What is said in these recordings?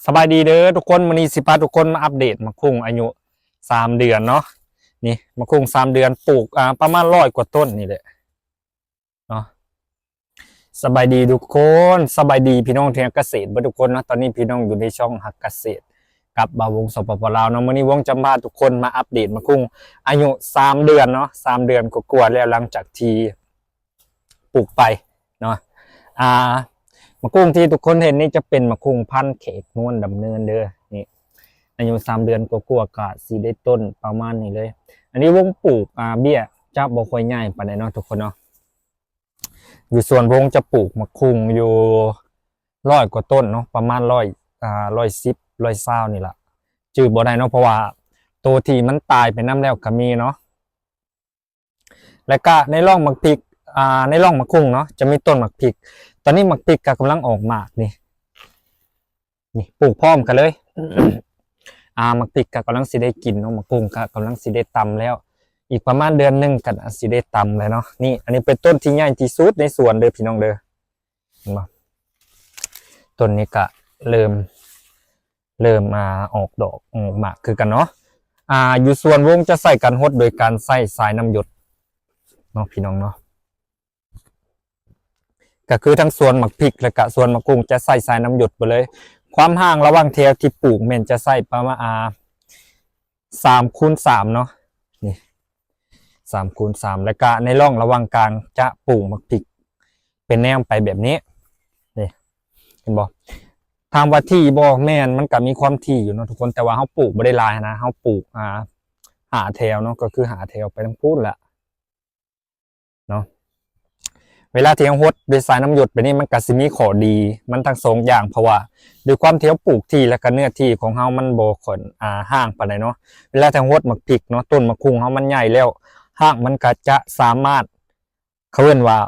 สบายดีเด้อทุกคนวันนี้สิพาทุกคนมาอัปเดตมะคุงอายุ3 เดือนเนาะนี่มะคุง3 เดือนปลูกประมาณ100 กว่าต้นนี่แหละเนาะสบายดีทุกคนสบายดีพี่น้องที่ฮักเกษตรทุกคนเนาะตอนนี้พี่น้องอยู่ในช่องฮักเกษตรกับบาวงสปปลาวเนาะวันนี้วงจะพาทุกคนมาอัปเดตมะคุงอายุ3 เดือนเนาะ3 เดือนกว่าๆแล้วหลังจากที่ปลูกไปเนาะมะกุ้งที่ทุกคนเห็นนี่จะเป็นมะกุ้งพันธุ์เขกนวลดำเนินเด้อนี่อายุ3 เดือนกว่าๆกะสีได้ต้นประมาณนี้เลยอันนี้วงปลูกเบี้ยจะบ่ค่อยง่ายปานใดเนาะทุกคนเนาะอยู่ส่วนวงจะปลูกมะกุ้งอยู่100 กว่าต้นเนาะประมาณ110 120นี่แหละจือบ่ได้เนาะเพราะว่าตัวที่มันตายไปน้ำแล้วก็มีเนาะแล้วก็ในร่องมะพริกในร่องมะกุ้งเนาะจะมีต้นมะพริกตอนนี้มะพริกกำลังออกหมากนี่ปลูกพร้อมกันเลยมะพริกกำลังสิได้กินเนาะมะกุ้งกำลังสิได้ตำแล้วอีกประมาณเดือนหนึ่งกันสิได้ตำเลยเนาะนี่อันนี้เป็นต้นที่ใหญ่ที่สุดในสวนเด้อพี่น้องเด้อเห็นบ่ต้นนี้ก็เริ่มมาออกดอกออกหมากคือกันเนาะอยู่ส่วนวงจะใส่กันหดโดยการใส่สายน้ำหยดเนาะพี่น้องเนาะก็คือทั้งส่วนหมักพริกและก็ส่วนมะกุ้งจะใส่สายน้ำหยดไปเลยความห่างระหว่างแถวที่ปลูกเมนจะใส่ประมาณ3x3เนาะนี่3x3แล้วก็ในร่องระหว่างกลางจะปลูกหมักพริกเป็นแนวไปแบบนี้นี่เห็นบ่ทางว่าที่บ่แม่นมันก็มีความที่อยู่เนาะทุกคนแต่ว่าเขาปลูกไม่ได้ลายนะเขาปลูกหาแถวเนาะก็คือหาแถวไปทั้งพูดแหละเนาะเวลาที่เราหดด้วยสายน้ำหยดแบบนี้มันก็สิมีข้อดีมันทั้งสองอย่างเพราะว่าด้วยความที่เราปลูกที่และก็เนื้อที่ของเรามันบ่ค่อนห่างปานใดเนาะเวลาที่หดหมักพริกเนาะต้นมะคุงเรามันใหญ่แล้วห่างมันก็จะสามารถเขาเรียกว่า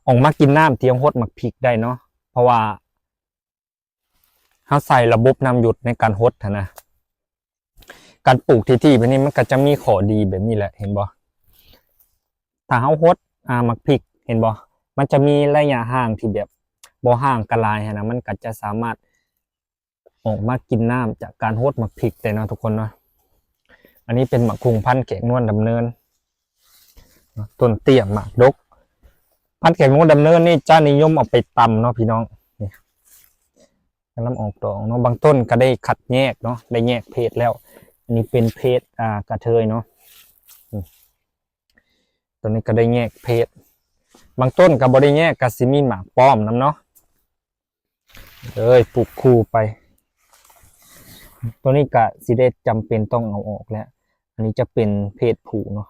ออกมากินน้ำที่เราหดหมักพริกได้เนาะเพราะว่าเราใส่ระบบน้ำหยดในการหดนะการปลูกที่แบบนี้มันก็จะมีข้อดีแบบนี้แหละเห็นบ่ถ้าเราหดหมักพริกเห็นบ่มันจะมีระยะห่างที่แบบบ่ห่างกันหลายนะมันก็จะสามารถออกมากินน้ำจากการโหดหมักพริกได้นะทุกคนเนาะอันนี้เป็นหมักคุงพันธุ์แขกนวลดำเนินต้นเตี้ยหมากดกพันธุ์แขกนวลดำเนินนี่จ้านิยมเอาไปตำเนาะพี่น้องนี่กำลังออกดอกเนาะบางต้นก็ได้คัดแยกเนาะได้แยกเพศแล้วอันนี้เป็นเพศกระเทยเนาะตัวนี้ก็ได้แยกเพศบางต้นกับบริแยกกับซิมีหมากป้อมน้ำเนาะเลยปลูกคู่ไปตัวนี้กะสิได้จำเป็นต้องเอาออกแล้วอันนี้จะเป็นเพศผู้เนาะ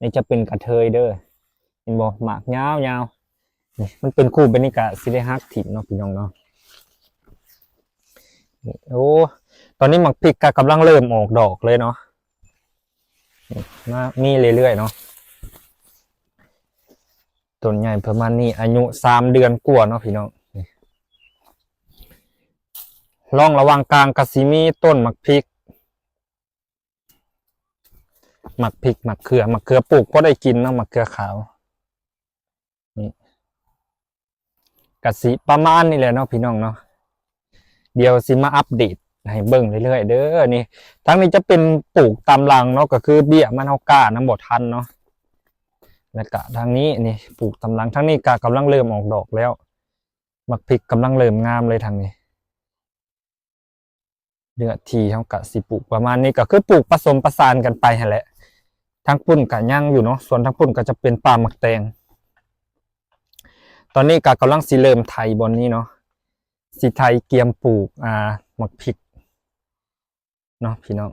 นี่จะเป็นกระเทยเด้อเห็นบ่หมากยาวยาวนี่มันเป็นคู่เป็นนี่กะสิได้ฮักถิ่นเนาะพี่น้องเนาะโอ้ตอนนี้หมากพริกกำลังเริ่มออกดอกเลยเนาะนี่เรื่อยๆเนาะต้นใหญ่ประมาณนี้อายุ3 เดือนกว่าเนาะพี่น้องร่องระหว่างกลางกะสิมีต้นหมักพริกหมักเขือปลูกก็ได้กินเนาะหมักเขือขาวนี่กะสิประมาณนี้แหละเนาะพี่น้องเนาะเดี๋ยวสิมาอัปเดตให้เบิ่งเรื่อยๆเด้อนี่ทั้งนี้จะเป็นปลูกตามรังเนาะก็คือเบี้ยมันเฮาก้าน้ำบ่ทันเนาะแล้วก็ทางนี้นี่ปลูกตำลังทั้งนี้กำลังเริ่มออกดอกแล้วหมักพริกกำลังเริ่มงามเลยทางนี้เนื้อที่เท่ากับสิปลูกประมาณนี้ก็คือปลูกผสมประสานกันไปแหละทั้งปุ่นกับย่างอยู่เนาะส่วนทั้งปุ่นก็จะเป็นปลาหมักแตงตอนนี้กำลังสิเริ่มไถบนนี้เนาะสิไถเกียมปลูกหมักพริกเนาะพี่น้อง